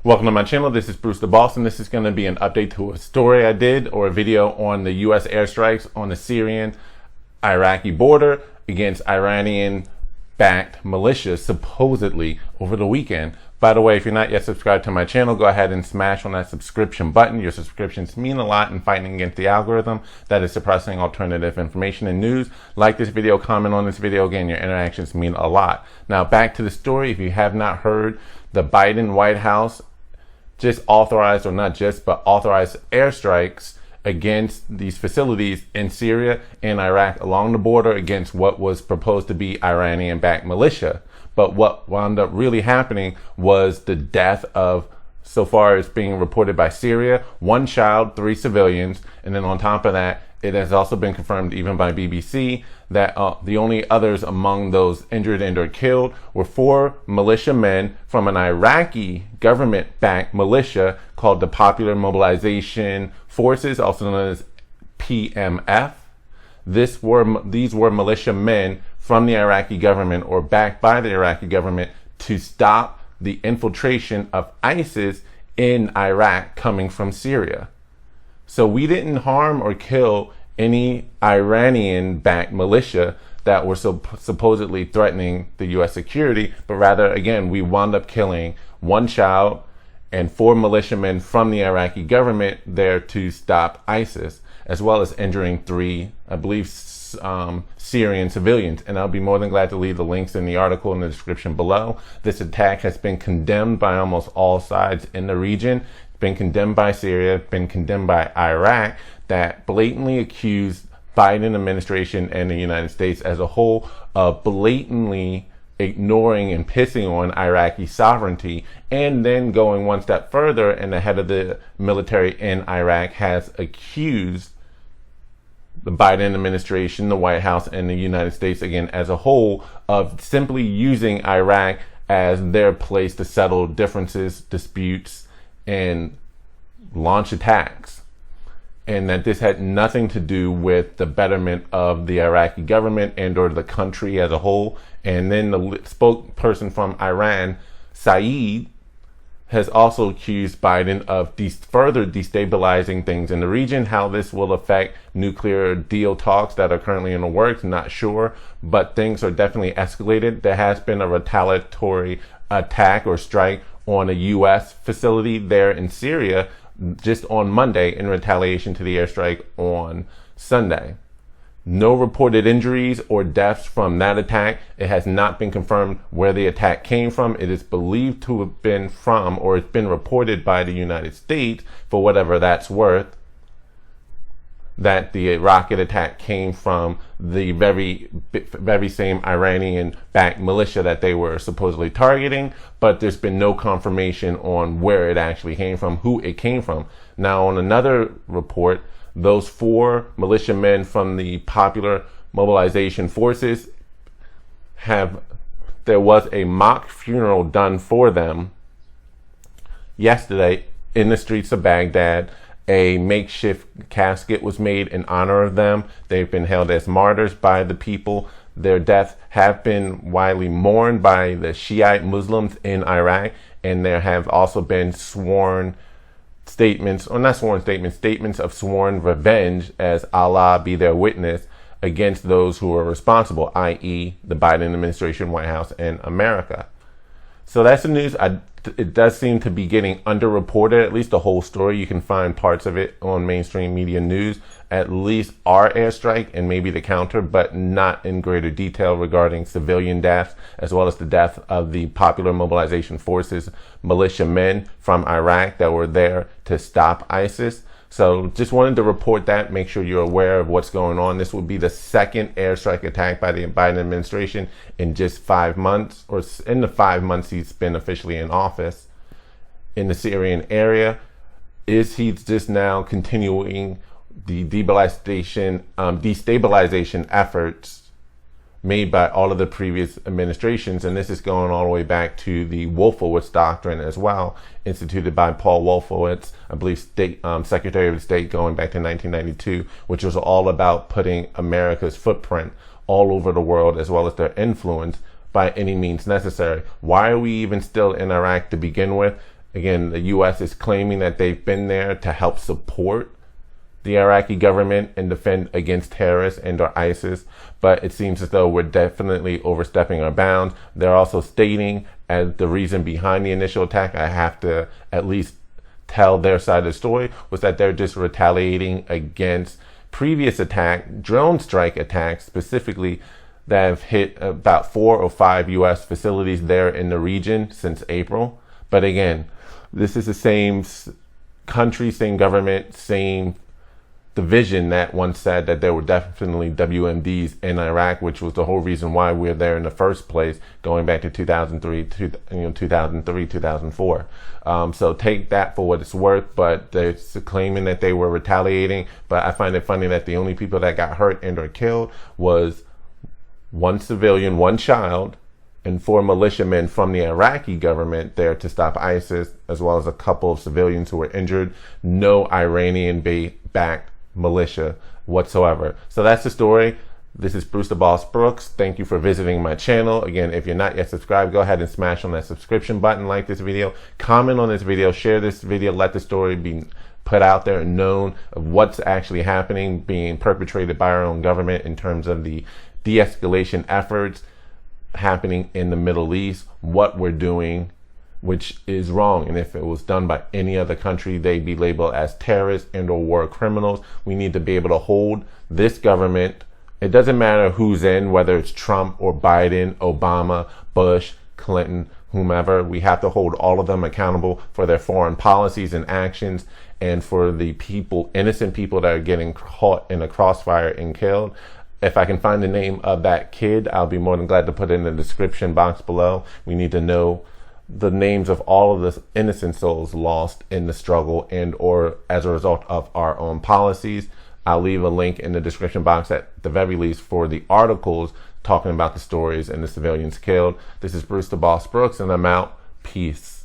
Welcome to my channel. This is Bruce the Boss, and this is going to be an update to a story I did or a video on the U.S. airstrikes on the Syrian-Iraqi border against Iranian-backed militias supposedly over the weekend. By the way, if you're not yet subscribed to my channel, go ahead and smash on that subscription button. Your subscriptions mean a lot in fighting against the algorithm that is suppressing alternative information and news. Like this video, comment on this video. Again, your interactions mean a lot. Now, back to the story. If you have not heard, the Biden White House just authorized, or not just, but authorized airstrikes against these facilities in Syria and Iraq along the border against what was proposed to be Iranian-backed militia. But what wound up really happening was the death of, so far as being reported by Syria, 1 child, 3 civilians, and then on top of that, it has also been confirmed even by BBC that the only others among those injured and or killed were 4 militiamen from an Iraqi government-backed militia called the Popular Mobilisation Forces, also known as PMF. These were militiamen from the Iraqi government or backed by the Iraqi government to stop the infiltration of ISIS in Iraq coming from Syria. So we didn't harm or kill any Iranian-backed militia that were supposedly threatening the U.S. security, but rather, again, we wound up killing 1 child and 4 militiamen from the Iraqi government there to stop ISIS, as well as injuring 3, I believe, Syrian civilians. And I'll be more than glad to leave the links in the article in the description below. This attack has been condemned by almost all sides in the region. Been condemned by Syria, been condemned by Iraq, that blatantly accused Biden administration and the United States as a whole of blatantly ignoring and pissing on Iraqi sovereignty, and then going one step further, and the head of the military in Iraq has accused the Biden administration, the White House, and the United States, again, as a whole, of simply using Iraq as their place to settle differences, disputes, and launch attacks. And that this had nothing to do with the betterment of the Iraqi government and or the country as a whole. And then the spokesperson from Iran, Saeed, has also accused Biden of further destabilizing things in the region. How this will affect nuclear deal talks that are currently in the works, not sure, but things are definitely escalated. There has been a retaliatory attack or strike on a U.S. facility there in Syria just on Monday in retaliation to the airstrike on Sunday. No reported injuries or deaths from that attack. It has not been confirmed where the attack came from. It is believed to have been from, or it's been reported by the United States, for whatever that's worth, that the rocket attack came from the very same Iranian-backed militia that they were supposedly targeting, but there's been no confirmation on where it actually came from, who it came from. Now, on another report, those 4 militiamen from the Popular Mobilization Forces there was a mock funeral done for them yesterday in the streets of Baghdad. A makeshift casket was made in honor of them. They've been held as martyrs by the people. Their deaths have been widely mourned by the Shiite Muslims in Iraq, and there have also been statements of sworn revenge, as Allah be their witness, against those who are responsible, i.e. the Biden administration, White House, and America. So that's the news. It does seem to be getting underreported, at least the whole story. You can find parts of it on mainstream media news, at least our airstrike and maybe the counter, but not in greater detail regarding civilian deaths, as well as the death of the Popular Mobilization Forces militiamen from Iraq that were there to stop ISIS. So just wanted to report that, make sure you're aware of what's going on. This would be the 2nd airstrike attack by the Biden administration in just 5 months, or in the 5 months he's been officially in office in the Syrian area. Is he just now continuing the destabilization efforts made by all of the previous administrations? And this is going all the way back to the Wolfowitz Doctrine as well, instituted by Paul Wolfowitz, I believe Secretary of State, going back to 1992, which was all about putting America's footprint all over the world, as well as their influence by any means necessary. Why are we even still in Iraq to begin with? Again, the U.S. is claiming that they've been there to help support the Iraqi government and defend against terrorists and or ISIS, but it seems as though we're definitely overstepping our bounds. They're also stating as the reason behind the initial attack, I have to at least tell their side of the story, was that they're just retaliating against previous drone strike attacks, specifically that have hit about 4 or 5 U.S. facilities there in the region since April. But again, this is the same country, same government, same division that once said that there were definitely WMDs in Iraq, which was the whole reason why we're there in the first place, going back to 2003, 2004. So take that for what it's worth, but they're claiming that they were retaliating. But I find it funny that the only people that got hurt and or killed was one civilian, one child, and 4 militiamen from the Iraqi government there to stop ISIS, as well as a couple of civilians who were injured. No Iranian-backed militia whatsoever. So that's the story. This is Bruce the Boss Brooks. Thank you for visiting my channel. Again, if you're not yet subscribed, go ahead and smash on that subscription button, like this video, comment on this video, share this video, let the story be put out there and known of what's actually happening, being perpetrated by our own government in terms of the de-escalation efforts happening in the Middle East, what we're doing, which is wrong. And if it was done by any other country, they'd be labeled as terrorists and or war criminals. We need to be able to hold this government. It doesn't matter who's in, whether it's Trump or Biden, Obama, Bush, Clinton, whomever. We have to hold all of them accountable for their foreign policies and actions, and for the people, innocent people that are getting caught in a crossfire and killed. If I can find the name of that kid, I'll be more than glad to put it in the description box below. We need to know the names of all of the innocent souls lost in the struggle and or as a result of our own policies. I'll leave a link in the description box at the very least for the articles talking about the stories and the civilians killed. This is Bruce the Boss Brooks, and I'm out. Peace.